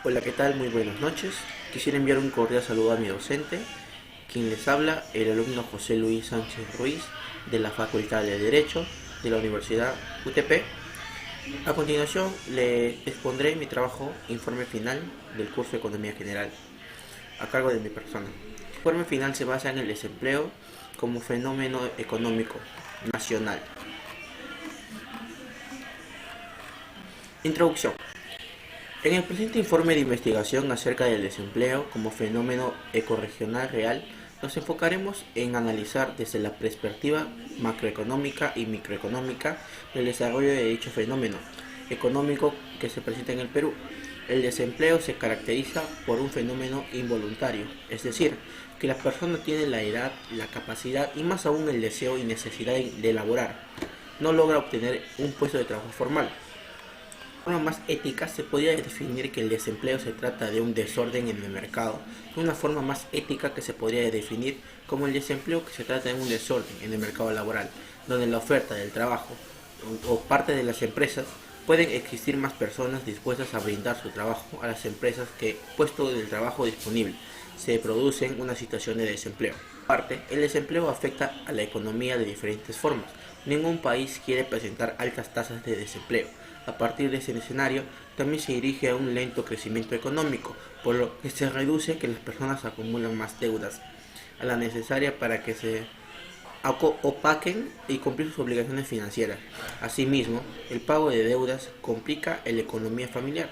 Hola, ¿qué tal? Muy buenas noches. Quisiera enviar un cordial saludo a mi docente, quien les habla, el alumno José Luis Sánchez Ruiz, de la Facultad de Derecho de la Universidad UTP. A continuación, le expondré mi trabajo Informe Final del curso de Economía General, a cargo de mi persona. El informe final se basa en el desempleo como fenómeno económico nacional. Introducción. En el presente informe de investigación acerca del desempleo como fenómeno ecorregional real, nos enfocaremos en analizar desde la perspectiva macroeconómica y microeconómica el desarrollo de dicho fenómeno económico que se presenta en el Perú. El desempleo se caracteriza por un fenómeno involuntario, es decir, que la persona tiene la edad, la capacidad y más aún el deseo y necesidad de laborar. No logra obtener un puesto de trabajo formal. De forma más ética, se podría definir que el desempleo se trata de un desorden en el mercado. De una forma más ética que se podría definir como el desempleo que se trata de un desorden en el mercado laboral, donde la oferta del trabajo o parte de las empresas pueden existir más personas dispuestas a brindar su trabajo a las empresas que, puesto del trabajo disponible, se produce una situación de desempleo. Aparte, el desempleo afecta a la economía de diferentes formas. Ningún país quiere presentar altas tasas de desempleo. A partir de ese escenario, también se dirige a un lento crecimiento económico, por lo que se reduce que las personas acumulan más deudas, a la necesaria para que se opaquen y cumplir sus obligaciones financieras. Asimismo, el pago de deudas complica la economía familiar.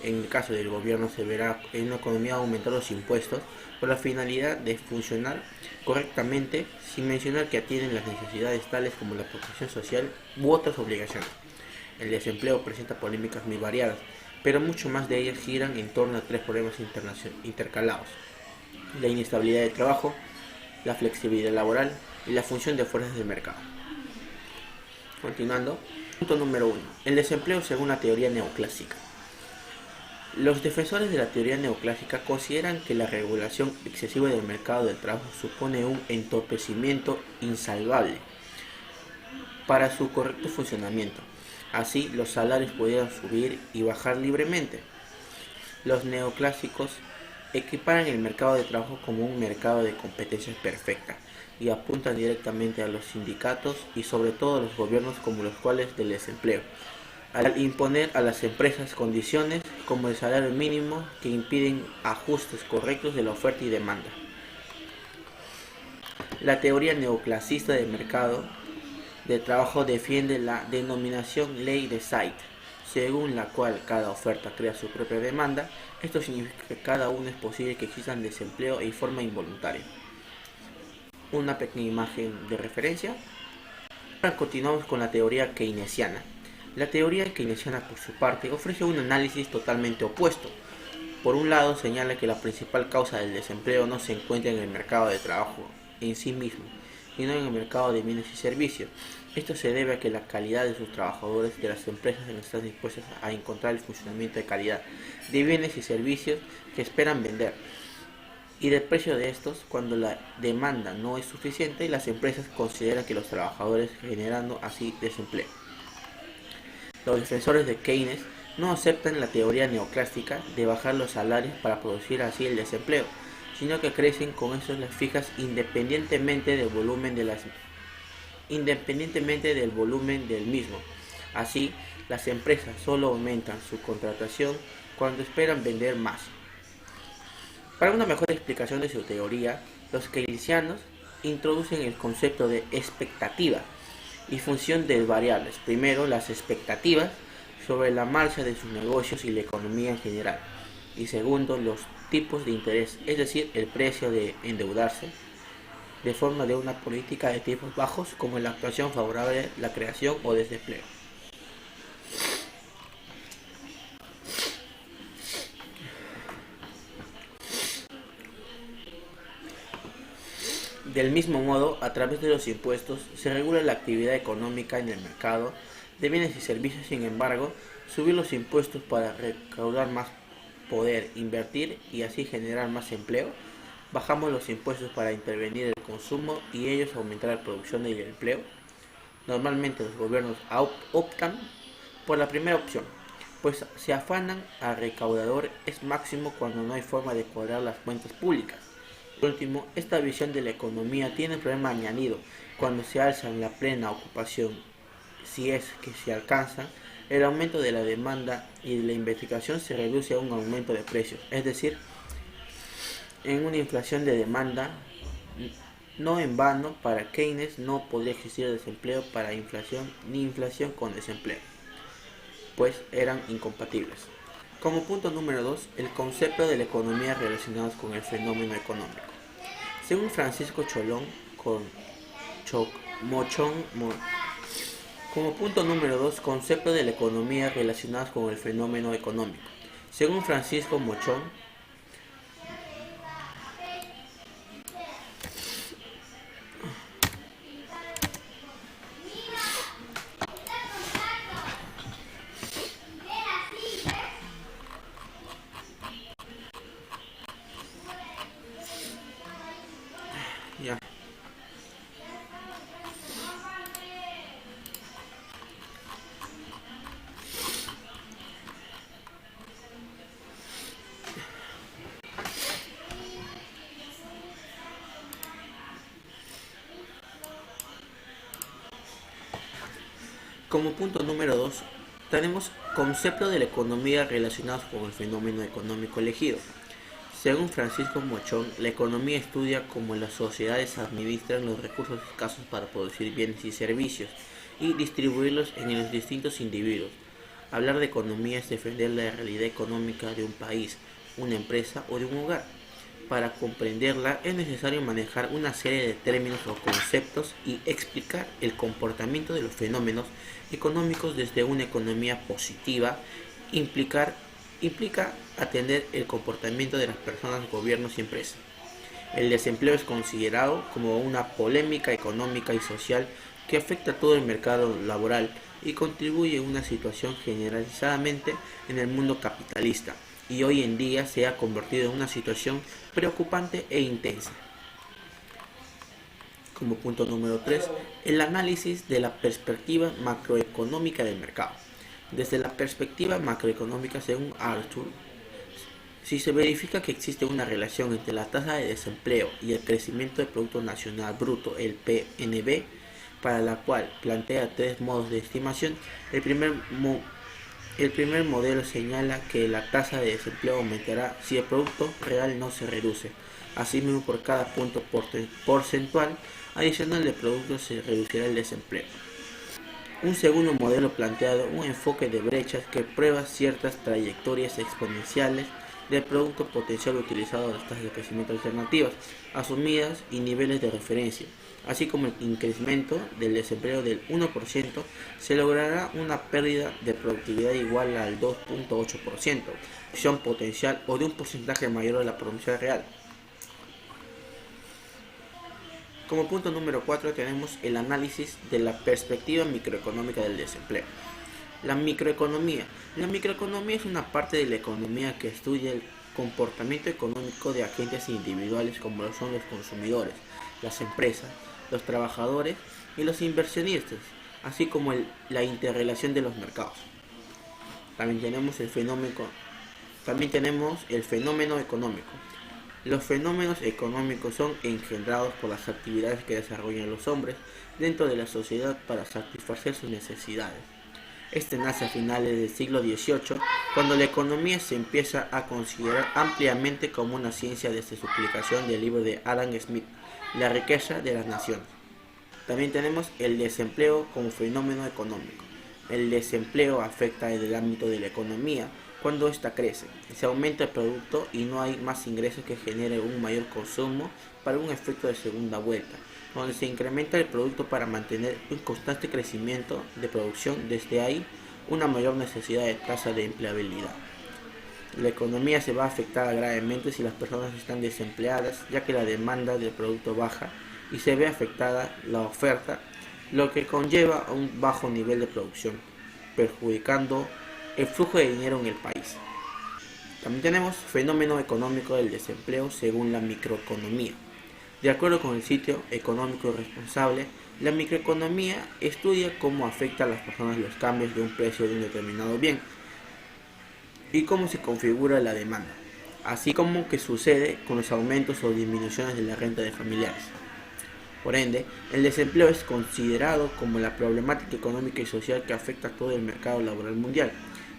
En el caso del gobierno se verá en una economía aumentar los impuestos con la finalidad de funcionar correctamente, sin mencionar que atienden las necesidades tales como la protección social u otras obligaciones. El desempleo presenta polémicas muy variadas, pero mucho más de ellas giran en torno a tres problemas intercalados: la inestabilidad del trabajo, la flexibilidad laboral y la función de fuerzas del mercado. Continuando, punto número 1. El desempleo según la teoría neoclásica. Los defensores de la teoría neoclásica consideran que la regulación excesiva del mercado del trabajo supone un entorpecimiento insalvable para su correcto funcionamiento. Así, los salarios pudieran subir y bajar libremente. Los neoclásicos equiparan el mercado de trabajo como un mercado de competencia perfecta y apuntan directamente a los sindicatos y sobre todo a los gobiernos como los cuales del desempleo, al imponer a las empresas condiciones como el salario mínimo que impiden ajustes correctos de la oferta y demanda. La teoría neoclasista del mercado de trabajo defiende la denominación ley de Said, según la cual cada oferta crea su propia demanda. Esto significa que cada uno es posible que existan desempleo y forma involuntaria. Una pequeña imagen de referencia. Ahora continuamos con la teoría keynesiana. La teoría keynesiana, por su parte, ofrece un análisis totalmente opuesto. Por un lado, señala que la principal causa del desempleo no se encuentra en el mercado de trabajo en sí mismo, sino en el mercado de bienes y servicios. Esto se debe a que la calidad de sus trabajadores de las empresas no están dispuestas a encontrar el funcionamiento de calidad de bienes y servicios que esperan vender, y del precio de estos cuando la demanda no es suficiente y las empresas consideran que los trabajadores, generando así desempleo. Los defensores de Keynes no aceptan la teoría neoclásica de bajar los salarios para producir así el desempleo, sino que crecen con esas las fijas independientemente del volumen del mismo. Así, las empresas solo aumentan su contratación cuando esperan vender más. Para una mejor explicación de su teoría, los keynesianos introducen el concepto de expectativa y función de variables. Primero, las expectativas sobre la marcha de sus negocios y la economía en general. Y segundo, los tipos de interés, es decir, el precio de endeudarse, de forma de una política de tipos bajos como la actuación favorable a la creación o desempleo. Del mismo modo, a través de los impuestos se regula la actividad económica en el mercado de bienes y servicios. Sin embargo, subir los impuestos para recaudar más poder invertir y así generar más empleo, bajamos los impuestos para intervenir el consumo y ellos aumentar la producción y el empleo. Normalmente los gobiernos optan por la primera opción, pues se afanan a recaudador es máximo cuando no hay forma de cuadrar las cuentas públicas. Por último, esta visión de la economía tiene un problema añadido cuando se alza la plena ocupación, si es que se alcanza, el aumento de la demanda y de la investigación se reduce a un aumento de precios, es decir, en una inflación de demanda. No en vano, para Keynes no podría existir desempleo para inflación ni inflación con desempleo, pues eran incompatibles. Como punto número 2, el concepto de la economía relacionados con el fenómeno económico. Según Francisco Cholón, como punto número 2, concepto de la economía relacionados con el fenómeno económico. Según Francisco Mochón, ya. Como punto número 2, tenemos concepto de la economía relacionados con el fenómeno económico elegido. Según Francisco Mochón, la economía estudia cómo las sociedades administran los recursos escasos para producir bienes y servicios y distribuirlos en los distintos individuos. Hablar de economía es defender la realidad económica de un país, una empresa o de un hogar. Para comprenderla es necesario manejar una serie de términos o conceptos y explicar el comportamiento de los fenómenos económicos desde una economía positiva. Implica atender el comportamiento de las personas, gobiernos y empresas. El desempleo es considerado como una polémica económica y social que afecta a todo el mercado laboral y contribuye a una situación generalizadamente en el mundo capitalista, y hoy en día se ha convertido en una situación preocupante e intensa. Como punto número 3, el análisis de la perspectiva macroeconómica del mercado. Desde la perspectiva macroeconómica, según Arthur, si se verifica que existe una relación entre la tasa de desempleo y el crecimiento del Producto Nacional Bruto, el PNB, para la cual plantea tres modos de estimación, el primer modelo señala que la tasa de desempleo aumentará si el producto real no se reduce. Asimismo, por cada punto porcentual adicional de producto se reducirá el desempleo. Un segundo modelo plantea un enfoque de brechas que prueba ciertas trayectorias exponenciales del producto potencial utilizado a las tasas de crecimiento alternativas asumidas y niveles de referencia, así como el incremento del desempleo del 1%, se logrará una pérdida de productividad igual al 2.8%, acción potencial o de un porcentaje mayor de la producción real. Como punto número 4 tenemos el análisis de la perspectiva microeconómica del desempleo. La microeconomía. La microeconomía es una parte de la economía que estudia el comportamiento económico de agentes individuales como lo son los consumidores, las empresas, los trabajadores y los inversionistas, así como la interrelación de los mercados. También tenemos el fenómeno económico. Los fenómenos económicos son engendrados por las actividades que desarrollan los hombres dentro de la sociedad para satisfacer sus necesidades. Este nace a finales del siglo XVIII, cuando la economía se empieza a considerar ampliamente como una ciencia desde su publicación del libro de Adam Smith, La riqueza de las naciones. También tenemos el desempleo como fenómeno económico. El desempleo afecta en el ámbito de la economía cuando ésta crece. Se aumenta el producto y no hay más ingresos que genere un mayor consumo para un efecto de segunda vuelta, donde se incrementa el producto para mantener un constante crecimiento de producción. Desde ahí, una mayor necesidad de tasa de empleabilidad. La economía se va afectada gravemente si las personas están desempleadas, ya que la demanda del producto baja y se ve afectada la oferta, lo que conlleva a un bajo nivel de producción, perjudicando el flujo de dinero en el país. También tenemos fenómeno económico del desempleo según la microeconomía. De acuerdo con el sitio Económico Responsable, la microeconomía estudia cómo afecta a las personas los cambios de un precio de un determinado bien. y cómo se configura la demanda, así como qué sucede con los aumentos o disminuciones de la renta de familiares. Por ende, el desempleo es considerado como la problemática económica y social que afecta a todo el mercado laboral mundial,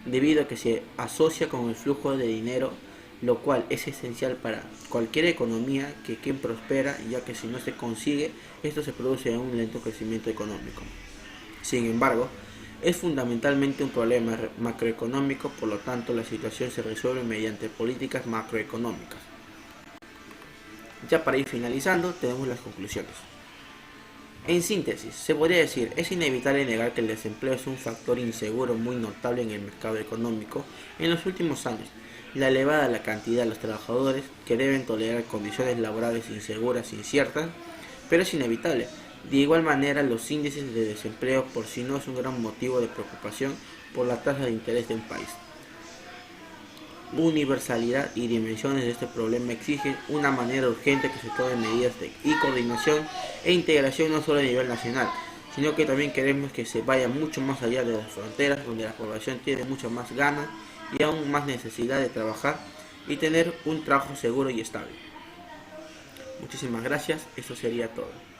debido a que se asocia con el flujo de dinero, lo cual es esencial para cualquier economía que prospera, ya que si no se consigue, esto se produce en un lento crecimiento económico. Sin embargo, es fundamentalmente un problema macroeconómico, por lo tanto la situación se resuelve mediante políticas macroeconómicas. Ya para ir finalizando, tenemos las conclusiones. En síntesis, se podría decir, es inevitable negar que el desempleo es un factor inseguro muy notable en el mercado económico en los últimos años. La elevada la cantidad de los trabajadores que deben tolerar condiciones laborales inseguras e inciertas, pero es inevitable. De igual manera, los índices de desempleo por sí no es un gran motivo de preocupación por la tasa de interés de un país. Universalidad y dimensiones de este problema exigen una manera urgente que se tomen medidas y coordinación e integración no solo a nivel nacional, sino que también queremos que se vaya mucho más allá de las fronteras, donde la población tiene mucho más ganas y aún más necesidad de trabajar y tener un trabajo seguro y estable. Muchísimas gracias, eso sería todo.